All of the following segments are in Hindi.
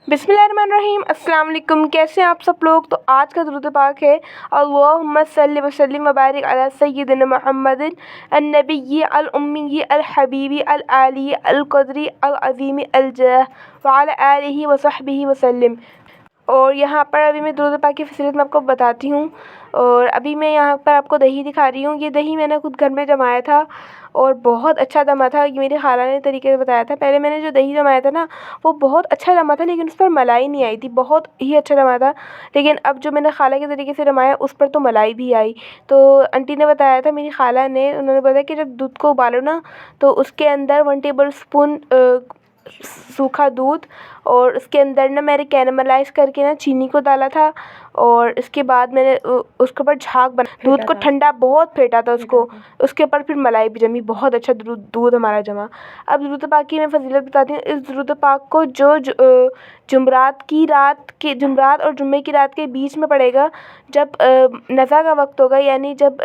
बिस्मिल्लाहिर्रहमानिर्रहीम। अस्सलाम वालेकुम। कैसे हैं आप सब लोग। तो आज का दुरूद पाक है अल्लाहुम्मा सल्लि व सल्लिम व बारिक अला सय्यिदिना मुहम्मदिन अन्नबिय्यि अल उम्मिय्यि अल हबीबी अल आली अल क़द्री अल अज़ीमी अल जाह व अला आलिहि व सहबिहि व सल्लिम। और यहाँ पर अभी मैं दुरूद पाक की फ़ज़ीलत मैं आपको बताती हूँ। और अभी मैं यहाँ पर आपको दही दिखा रही हूँ। ये दही मैंने खुद घर में जमाया था और बहुत अच्छा जमा था। ये मेरी खाला ने तरीके से बताया था। पहले मैंने जो दही जमाया था ना वो बहुत अच्छा जमा था, लेकिन उस पर मलाई नहीं आई थी। बहुत ही अच्छा जमा था, लेकिन अब जो मैंने खाला के तरीके से जमाया उस पर तो मलाई भी आई। तो आंटी ने बताया था, मेरी खाला ने, उन्होंने बताया कि जब दूध को उबालो ना तो उसके अंदर 1 टेबल स्पून सूखा दूध और उसके अंदर ना मैंने कैरामलाइज़ करके ना चीनी को डाला था। और इसके बाद मैंने उसके ऊपर झाग बना, दूध को ठंडा बहुत फेंटा था उसके ऊपर फिर मलाई भी जमी। बहुत अच्छा दूध हमारा जमा। अब दुरूद पाक की मैं फ़ज़ीलत बताती हूँ। इस दुरूद पाक को जो जुमरात और जुम्मे की रात के बीच में पड़ेगा, जब नज़ा का वक्त होगा, यानी जब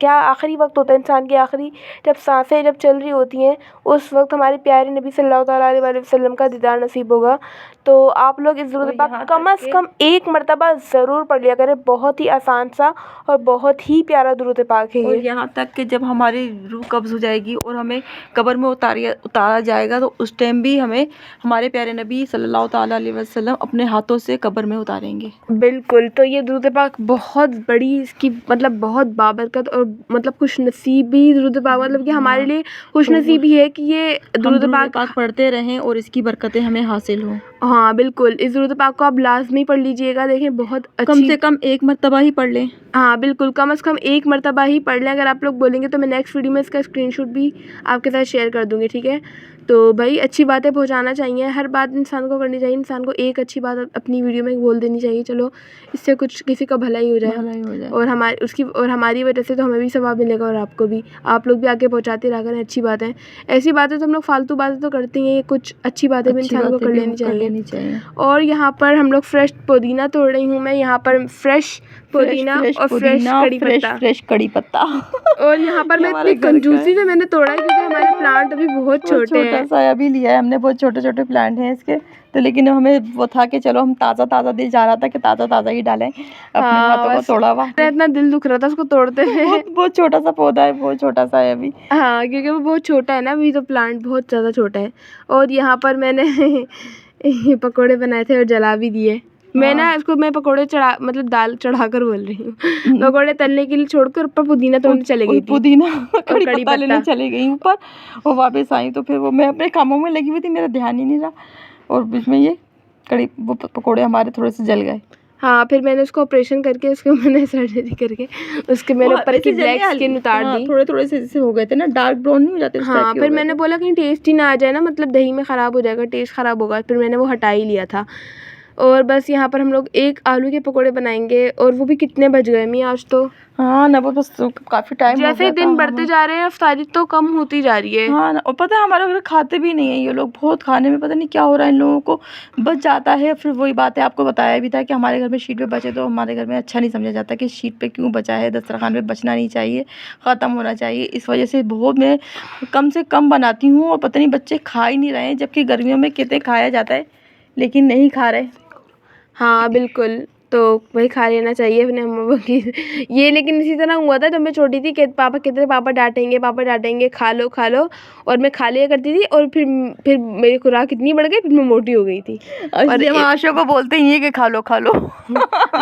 क्या आखिरी वक्त होता है इंसान की, आखिरी जब सांसें जब चल रही होती हैं, उस वक्त हमारे प्यारे नबी सल्लल्लाहु तआला अलैहि वसल्लम का दीदार नसीब होगा। तो आप लोग इस दुरूद पाक कम अज़ कम एक मरतबा ज़रूर पढ़ लिया करें। बहुत ही आसान सा और बहुत ही प्यारा दुरूद पाक है और ये। यहाँ तक कि जब हमारी रूह कब्ज़ हो जाएगी और हमें कब्र में उतारा जाएगा तो उस टाइम भी हमें हमारे प्यारे नबी सल्लल्लाहु तआला अलैहि वसल्लम अपने हाथों से कब्र में उतारेंगे। बिल्कुल। तो ये दुरूद पाक बहुत बड़ी, इसकी मतलब बहुत बाबरकत और मतलब खुशनसीबी दुरूद पाक, मतलब कि हमारे लिए खुशनसीबी है कि ये दुरूद पाक पढ़ते रहें और इसकी बरकतें हमें हासिल हों। हाँ बिल्कुल, इस दुरूद पाक को आप लाज़मी पढ़ लीजिएगा। देखें बहुत कम अच्छी, से कम एक मरतबा ही पढ़ लें। हाँ बिल्कुल, कम से कम एक मरतबा ही पढ़ लें। अगर आप लोग बोलेंगे तो मैं नेक्स्ट वीडियो में इसका स्क्रीनशॉट भी आपके साथ शेयर कर दूँगी, ठीक है। तो भाई अच्छी बातें पहुंचाना चाहिए, हर बात इंसान को करनी चाहिए। इंसान को एक अच्छी बात अपनी वीडियो में बोल देनी चाहिए, चलो इससे कुछ किसी का भला ही हो जाए। और हमारी वजह से तो हमें भी सवाब मिलेगा और आपको भी। आप लोग भी आगे पहुंचाते रहा करें अच्छी बातें। ऐसी बातें तो हम लोग फालतू बातें तो करते ही हैं, ये कुछ अच्छी बातें भी इंसान को कर लेनी चाहिए। और यहाँ पर हम लोग फ्रेश पुदीना तोड़ रही हूँ मैं, यहाँ पर फ्रेश पुदीना और फ्रेश कड़ी पत्ता। और यहाँ पर मैं इतनी कंजूसी से मैंने तोड़ा है क्योंकि हमारे प्लांट अभी बहुत छोटे हैं। छोटा सा अभी लिया है हमने, बहुत छोटे छोटे प्लांट हैं इसके। तो लेकिन हमें वो था कि चलो हम ताज़ा दिल जा रहा था कि ताज़ा ही डालें। अपने हाथों को तोड़ा हुआ, इतना दिल दुख रहा था उसको तोड़ते हुए। बहुत छोटा सा पौधा है, बहुत छोटा सा है अभी। हाँ, क्योंकि वो बहुत छोटा है ना अभी, तो प्लांट बहुत ज़्यादा छोटा है। और यहाँ पर मैंने पकोड़े बनाए थे और जला भी दिए। मैं ना इसको पकोड़े मतलब दाल चढ़ाकर बोल रही हूँ। पकोड़े तलने के लिए छोड़कर ऊपर पुदीना तोड़ने चले गई थी। पुदीना कड़ी पत्ता लेने चली गई ऊपर और वापस आई, तो फिर वो मैं अपने कामों में लगी हुई थी, मेरा ध्यान ही नहीं रहा और बीच में ये वो पकोड़े हमारे थोड़े से जल गए। हाँ, फिर मैंने उसको ऑपरेशन करके उसको मैंने सर्जरी करके उसके मेरे ऊपर की ब्लैक स्किन उतार दी। थोड़े से जैसे हो गए थे ना, डार्क ब्राउन नहीं हो जाते। हाँ, फिर मैंने बोला कहीं टेस्ट ही ना आ जाए ना, मतलब दही में ख़राब हो जाएगा, टेस्ट ख़राब होगा। फिर मैंने वो हटा ही लिया था। और बस यहाँ पर हम लोग एक आलू के पकोड़े बनाएंगे। और वो भी कितने बज गए मी आज तो। हाँ ना, वो बस काफ़ी टाइम हो गया था। जैसे दिन बढ़ते जा रहे हैं अफ्तारी तो कम होती जा रही है। हाँ ना, और पता है हमारे घर खाते भी नहीं है ये लोग, बहुत खाने में पता नहीं क्या हो रहा है इन लोगों को, बच जाता है। फिर वही बात है, आपको बताया भी था कि हमारे घर में शीट पे बचे तो हमारे घर में अच्छा नहीं समझा जाता कि शीट पे क्यों बचा है, दस्तरखान पे बचना नहीं चाहिए, ख़त्म होना चाहिए। इस वजह से बहुत मैं कम से कम बनाती हूँ और पता नहीं बच्चे खा ही नहीं रहे हैं, जबकि गर्मियों में कितने खाया जाता है लेकिन नहीं खा रहे। हाँ बिल्कुल, तो वही खा लेना चाहिए अपने अम्मा की। ये लेकिन इसी तरह हुआ था जब मैं छोटी थी कि पापा कहते थे पापा डांटेंगे खा लो। और मैं खा लिया करती थी और फिर मेरी खुराक इतनी बढ़ गई, फिर मैं मोटी हो गई थी। और आशा को बोलते ही है कि खा लो।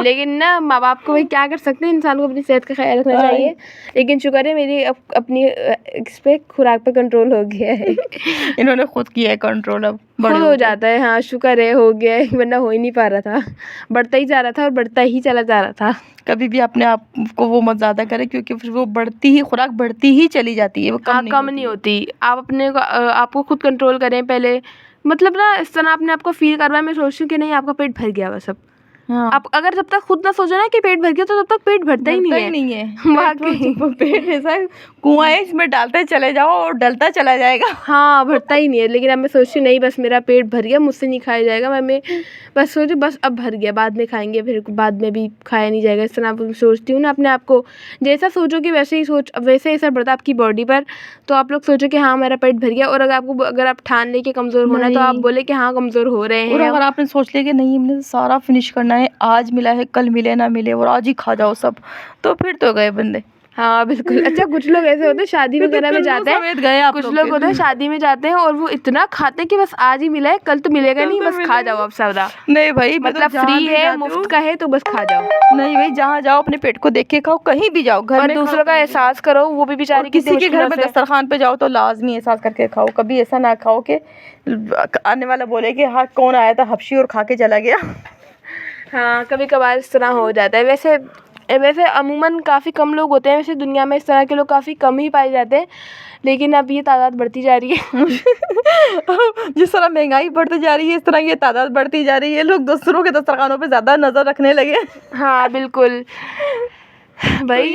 लेकिन ना माँ बाप को भाई क्या कर सकते हैं, इंसान को अपनी सेहत का ख्याल रखना चाहिए। लेकिन शुक्र है मेरी अपनी इस पे खुराक पे कंट्रोल हो गया है। इन्होंने खुद किया है कंट्रोल, अब खुद हो जाता है। हाँ शुक्र है, हो गया है, वरना हो ही नहीं पा रहा था। बढ़ता ही जा रहा था और बढ़ता ही चला जा रहा था। कभी भी अपने आप को वो मत ज़्यादा करें, क्योंकि फिर वो खुराक बढ़ती ही चली जाती है, वो कम नहीं होती। आप अपने को आपको खुद कंट्रोल करें पहले, मतलब ना इस तरह आपने आपको फील करवाए। मैं सोचती हूँ कि नहीं आपका पेट भर गया बस अब हाँ। आप अगर जब तक खुद ना सोचो ना कि पेट भर गया तो तब तक पेट भरता ही नहीं है। वाकई पेट ऐसा कुआं है, इसमें डालते चले जाओ और डलता चला जाएगा। हाँ, भरता ही नहीं है। लेकिन अब मैं सोचती हूँ नहीं, बस मेरा पेट भर गया, मुझसे नहीं खाया जाएगा। मैं बस सोचती बस अब भर गया, बाद में खाएंगे, फिर बाद में भी खाया नहीं जाएगा। इस तरह सोचती हूँ ना अपने आप को। जैसा सोचोगे वैसे ही असर पड़ता है आपकी बॉडी पर। तो आप लोग सोचो कि हाँ मेरा पेट भर गया, और अगर आप ठान ले के कमज़ोर होना है तो आप बोले कि हाँ कमज़ोर हो रहे और हैं। अगर आपने सोच लिया कि नहीं हमने सारा फिनिश करना है, आज मिला है कल मिले ना मिले और आज ही खा जाओ सब, तो फिर तो गए बंदे। हाँ बिल्कुल। अच्छा, कुछ लोग ऐसे होते हैं शादी वगैरह में जाते हैं, कुछ लोग होते हैं शादी में जाते हैं और वो इतना खाते हैं कि बस आज ही मिला है कल तो मिलेगा नहीं, बस खा जाओ आप सारा। नहीं भाई, मतलब फ्री है, मुफ्त का है, तो बस खा जाओ। नहीं भाई, जहाँ जाओ अपने पेट को देख के खाओ, कहीं भी जाओ, घर और में दूसरों का एहसास करो, वो भी बेचारे किसी के घर में दस्तरखान पे जाओ तो लाजमी एहसास करके खाओ। कभी ऐसा ना खाओ कि आने वाला बोले कि हाँ कौन आया था हबशी और खा के चला गया। हाँ, कभी कभार इस तरह हो जाता है। वैसे अमूमन काफ़ी कम लोग होते हैं, वैसे दुनिया में इस तरह के लोग काफ़ी कम ही पाए जाते हैं, लेकिन अब ये तादाद बढ़ती जा रही है। जिस तरह महंगाई बढ़ती जा रही है, इस तरह ये तादाद बढ़ती जा रही है। लोग दूसरों के दस्तरखानों पे ज़्यादा नज़र रखने लगे। हाँ बिल्कुल भाई,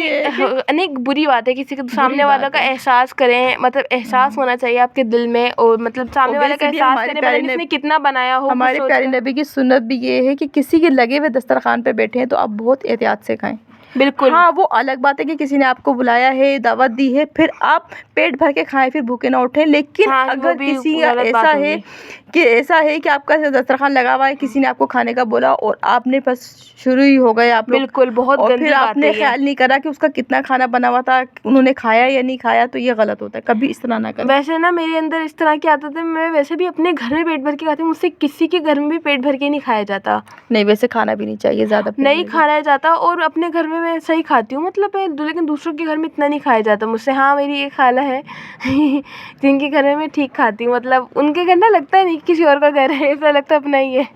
नहीं बुरी बात है। किसी के सामने वाला का एहसास करें, मतलब एहसास होना चाहिए आपके दिल में, और मतलब सामने वाले का एहसास करें, पता नहीं इसने कितना बनाया हो। हमारे प्यारे नबी की सुन्नत भी ये है कि किसी के लगे हुए दस्तरखान पे बैठे हैं तो आप बहुत एहतियात से खाएं। बिल्कुल। हाँ, वो अलग बात है कि किसी ने आपको बुलाया है, दावत दी है, फिर आप पेट भर के खाएं, फिर भूखे ना उठें। लेकिन हाँ, अगर किसी का ऐसा है कि आपका दस्तरखान लगा हुआ है, किसी ने आपको खाने का बोला और आपने बस शुरू ही हो गए आप लोग, बिल्कुल बहुत और गंदी फिर बात आपने है ख्याल नहीं करा कि उसका कितना खाना बना हुआ था, उन्होंने खाया या नहीं खाया, तो ये गलत होता है। कभी इस तरह ना करें। वैसे ना मेरे अंदर इस तरह की आदत है, मैं वैसे भी अपने घर में पेट भर के खाती हूँ, मुझसे किसी के घर में भी पेट भर के नहीं खाया जाता। नहीं, वैसे खाना भी नहीं चाहिए ज़्यादा, नहीं खाया जाता, और अपने घर में मैं सही खाती हूँ, मतलब लेकिन दूसरों के घर में इतना नहीं खाया जाता मुझसे। हाँ, मेरी एक खाला है जिनके घर में मैं ठीक खाती हूँ, मतलब उनके घर ना लगता है नहीं किसी और का घर है, ऐसा लगता है अपना ही है।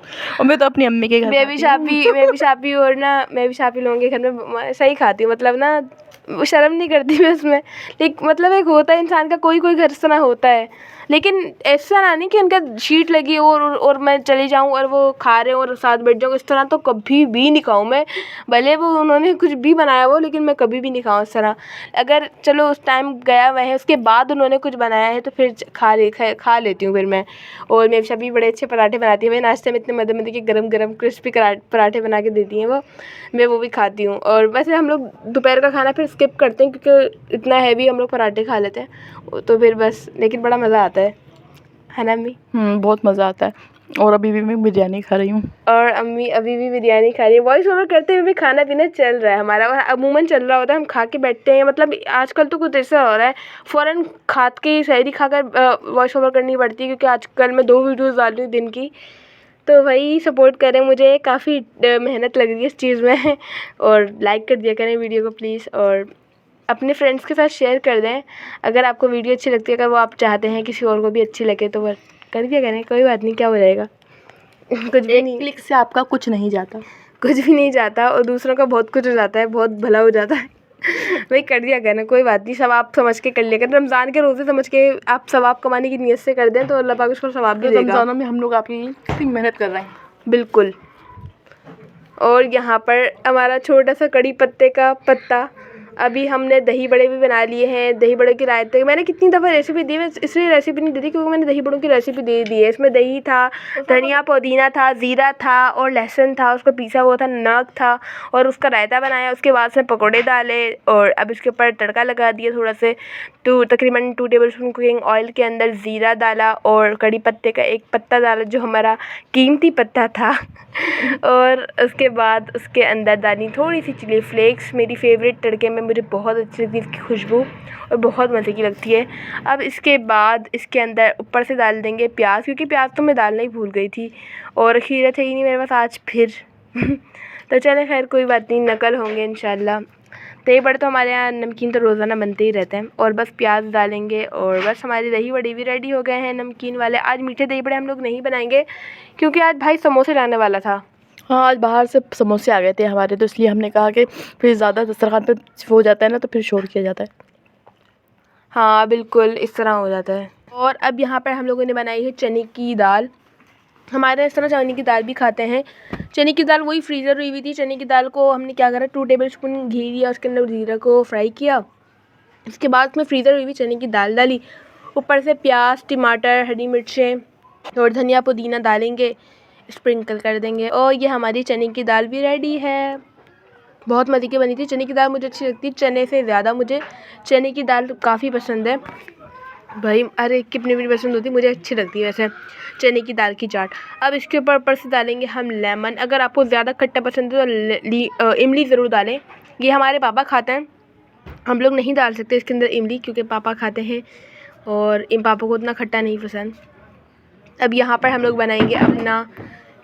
और मैं तो अपनी अम्मी के घर मैं भी शापी और ना मैं भी शापी लोगों के घर में सही खाती हूँ, मतलब ना शर्म नहीं करती मैं उसमें। लेकिन मतलब एक होता है इंसान का, कोई घर इस तरह होता है, लेकिन ऐसा ना नहीं कि उनका शीट लगी हो और मैं चली जाऊँ और वो खा रहे हो और साथ बैठ जाऊँ, इस तरह तो कभी भी नहीं खाऊँ मैं। भले वो उन्होंने कुछ भी बनाया हो, लेकिन मैं कभी भी नहीं खाऊँ इस तरह। अगर चलो उस टाइम गया हुआ है, उसके बाद उन्होंने कुछ बनाया है तो फिर खा लेती हूँ फिर मैं। और मेरी सभी बड़े अच्छे पराठे बनाती है, मेरे नाश्ते में इतने मज़े के गरम क्रिस्पी पराठे बना के देती हैं वो, मैं वो भी खाती हूँ। और वैसे हम लोग दोपहर का खाना फिर स्किप करते हैं, क्योंकि इतना हैवी हम लोग पराठे खा लेते हैं, तो फिर बस। लेकिन बड़ा मज़ा आता है ना अम्मी? बहुत मज़ा आता है। और अभी भी मैं बिरयानी खा रही हूँ। और अम्मी अभी भी बिरयानी खा रही है। वॉइस ओवर करते हुए भी खाना पीना चल रहा है हमारा, और अमूमन चल रहा होता है, हम खा के बैठते हैं। मतलब आजकल तो कुछ ऐसा हो रहा है, फ़ौरन खात के सहरी खाकर वॉइस ओवर करनी पड़ती है, क्योंकि आजकल मैं 2 वीडियोज़ डाल रही हूँ दिन की। तो वही सपोर्ट करें मुझे, काफ़ी मेहनत लग रही है इस चीज़ में। और लाइक कर दिया करें वीडियो को प्लीज़, और अपने फ्रेंड्स के साथ शेयर कर दें अगर आपको वीडियो अच्छी लगती है। अगर वो आप चाहते हैं किसी और को भी अच्छी लगे तो वो कर दिया करें, कोई बात नहीं, क्या हो जाएगा। कुछ भी नहीं, क्लिक से आपका कुछ नहीं जाता, कुछ भी नहीं जाता, और दूसरों का बहुत कुछ हो जाता है, बहुत भला हो जाता है। भाई कर दिया करना, कोई बात नहीं, सवाब समझ के कर लिया करें। रमज़ान के रोज़े समझ के आप सवाब कमाने की नीयत से कर दें तो अल्लाह पाक उसको सवाब भी देगा। रमज़ानों में हम लोग आपकी कितनी मेहनत कर रहे हैं। बिल्कुल। और यहाँ पर हमारा छोटा सा कड़ी पत्ते का पत्ता, अभी हमने दही बड़े भी बना लिए हैं। दही बड़े की रायते मैंने कितनी दफ़ा रेसिपी दी, मैं इसलिए रेसिपी नहीं दी थी क्योंकि मैंने दही बड़ों की रेसिपी दे दी है। इसमें दही था, धनिया पुदीना था, ज़ीरा था और लहसुन था, उसको पीसा हुआ था, नमक था, और उसका रायता बनाया। उसके बाद उसमें पकौड़े डाले और अब इसके ऊपर तड़का लगा दिया थोड़ा से, तो तकरीबन 2 टेबलस्पून कुकिंग ऑयल के अंदर ज़ीरा डाला और कड़ी पत्ते का एक पत्ता डाला जो हमारा कीमती पत्ता था। और उसके बाद उसके अंदर डाली थोड़ी सी चिली फ्लेक्स, मेरी फेवरेट तड़के में मुझे बहुत अच्छी लगती है इसकी खुशबू और बहुत मज़े की लगती है। अब इसके बाद इसके अंदर ऊपर से डाल देंगे प्याज, क्योंकि प्याज तो मैं डालना ही भूल गई थी और खीरा थे ही नहीं मेरे पास आज फिर। तो चले खैर कोई बात नहीं, नकल होंगे इंशाल्लाह। दही बड़े तो हमारे यहाँ नमकीन तो रोज़ाना बनते ही रहते हैं। और बस प्याज डालेंगे और बस हमारे दही बड़े भी रेडी हो गए हैं नमकीन वाले। आज मीठे दही बड़े हम लोग नहीं बनाएंगे क्योंकि आज भाई समोसे लाने वाला था। हाँ, आज बाहर से समोसे आ गए थे हमारे, तो इसलिए हमने कहा कि फिर ज़्यादा दस्तरखान पे हो जाता है ना, तो फिर शोर किया जाता है। हाँ बिल्कुल, इस तरह हो जाता है। और अब यहाँ पर हम लोगों ने बनाई है चने की दाल। हमारे इस तरह चने की दाल भी खाते हैं। चने की दाल वही फ्रीज़र हुई हुई थी। चने की दाल को हमने क्या करा, 2 टेबल स्पून घी लिया, उसके अंदर ज़ीरा को फ्राई किया। इसके बाद उसमें फ्रीज़र हुई हुई चने की दाल डाली, ऊपर से प्याज, टमाटर, हरी मिर्चें और धनिया पुदीना डालेंगे, स्प्रिंकल कर देंगे और ये हमारी चने की दाल भी रेडी है। बहुत मज़े की बनी थी। चने की दाल मुझे अच्छी लगती है, चने से ज़्यादा मुझे चने की दाल काफ़ी पसंद है भाई। हर एक की अपनी अपनी पसंद होती है, मुझे अच्छी लगती है वैसे चने की दाल की चाट। अब इसके ऊपर से डालेंगे हम लेमन। अगर आपको ज़्यादा खट्टा पसंद है तो इमली ज़रूर डालें। ये हमारे पापा खाते हैं, हम लोग नहीं डाल सकते इसके अंदर इमली, क्योंकि पापा खाते हैं और इन पापा को उतना खट्टा नहीं पसंद। अब यहाँ पर हम लोग बनाएंगे अपना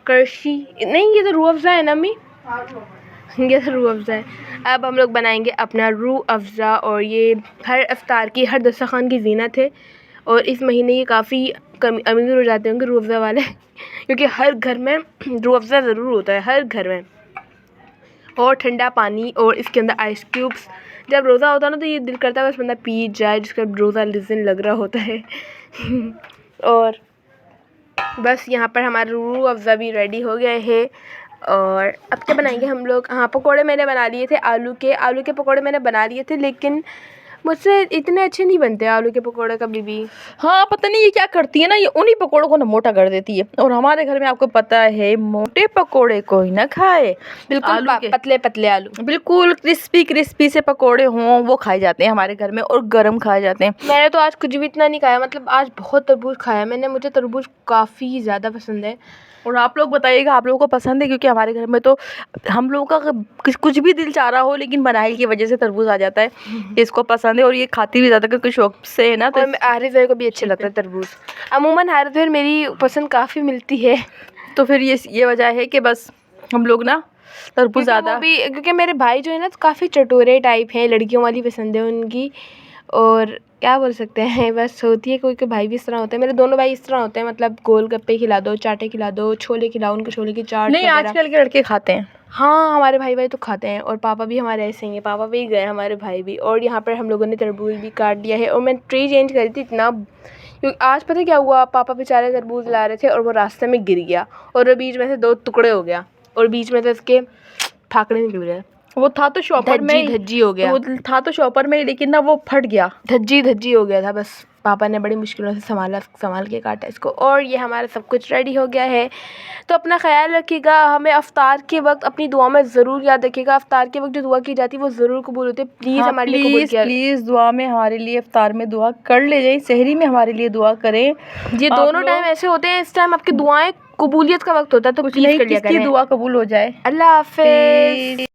करशी, नहीं ये तो रूह अफ़ज़ा है ना अम्मी, ये तो रूह अफ़ज़ा है। अब हम लोग बनाएंगे अपना रूह अफ़ज़ा और ये हर इफ्तार की, हर दस्तरख़्वान की ज़ीनत है और इस महीने ये काफ़ी कम अमीर हो जाते होंगे रूह अफ़ज़ा वाले क्योंकि हर घर में रूह अफ़ज़ा ज़रूर होता है, हर घर में। और ठंडा पानी और इसके अंदर आइस क्यूब्स। जब रोज़ा होता है ना तो ये दिल करता है बस बंदा पी जाए, जिसका रोज़ा लिज़न लग रहा होता है और बस यहाँ पर हमारा रूह अफ़ज़ा भी रेडी हो गया है। और अब क्या बनाएंगे हम लोग, हाँ पकोड़े मैंने बना लिए थे आलू के पकोड़े मैंने बना लिए थे, लेकिन मुझसे इतने अच्छे नहीं बनते आलू के पकोड़े कभी भी। हाँ पता नहीं ये क्या करती है ना, ये उन्हीं पकोड़ों को ना मोटा कर देती है। और हमारे घर में आपको पता है मोटे पकोड़े कोई ना खाए, बिल्कुल पतले पतले आलू, बिल्कुल क्रिस्पी से पकोड़े हों वो खाए जाते हैं हमारे घर में, और गरम खाए जाते हैं। मैंने तो आज कुछ भी इतना नहीं खाया, मतलब आज बहुत तरबूज खाया मैंने, मुझे तरबूज काफ़ी ज़्यादा पसंद है। और आप लोग बताइएगा आप लोगों को पसंद है, क्योंकि हमारे घर में तो हम लोगों का कुछ भी दिल चाह रहा हो लेकिन बनाई की वजह से तरबूज आ जाता है। इसको पसंद है और ये खाती भी ज़्यादा क्योंकि शौक से है ना। तो हारिस भाई को भी अच्छा लगता है तरबूज। अमूमन हारिस भाई मेरी पसंद काफ़ी मिलती है, तो फिर ये वजह है कि बस हम लोग ना तरबूज ज़्यादा भी, क्योंकि मेरे भाई जो है ना काफ़ी चटोरे टाइप हैं, लड़कियों वाली पसंद है उनकी। और क्या बोल सकते हैं, बस होती है, कोई कोई भाई भी इस तरह होते हैं। मेरे दोनों भाई इस तरह होते हैं, मतलब गोलगप्पे खिला दो, चाटे खिला दो, छोले खिलाओ, उनको छोले की चाट नहीं आजकल के लड़के खाते हैं। हाँ हमारे भाई तो खाते हैं और पापा भी हमारे ऐसे ही हैं, पापा भी गए हमारे भाई भी। और यहाँ पर हम लोगों ने तरबूज भी काट दिया है और मैं ट्रे चेंज करी थी इतना, क्योंकि आज पता क्या हुआ, पापा बेचारे तरबूज ला रहे थे और वो रास्ते में गिर गया और वो बीच में से 2 टुकड़े हो गया और बीच में से इसके फाकड़े निकल गए। वो था तो शॉपर में, धज्जी हो गया, वो था तो शॉपर में, लेकिन ना वो फट गया, धज्जी हो गया था। बस पापा ने बड़ी मुश्किलों से संभाल के काटा इसको। और ये हमारा सब कुछ रेडी हो गया है। तो अपना ख्याल रखिएगा, हमें अफ्तार के वक्त अपनी दुआ में ज़रूर याद रखिएगा। अफ्तार के वक्त जो दुआ की जाती है वो ज़रूर कबूल होती है। प्लीज़ हमारे लिए कबूल किया, प्लीज़ दुआ में हमारे लिए, इफ्तार में दुआ कर ले जाए, सहरी में हमारे लिए दुआ करें। ये दोनों टाइम ऐसे होते हैं, इस टाइम आपकी दुआएं कबूलियत का वक्त होता है, तो प्लीज़ कर लिया करें, दुआ कबूल हो जाए। अल्लाह हाफ़िज़।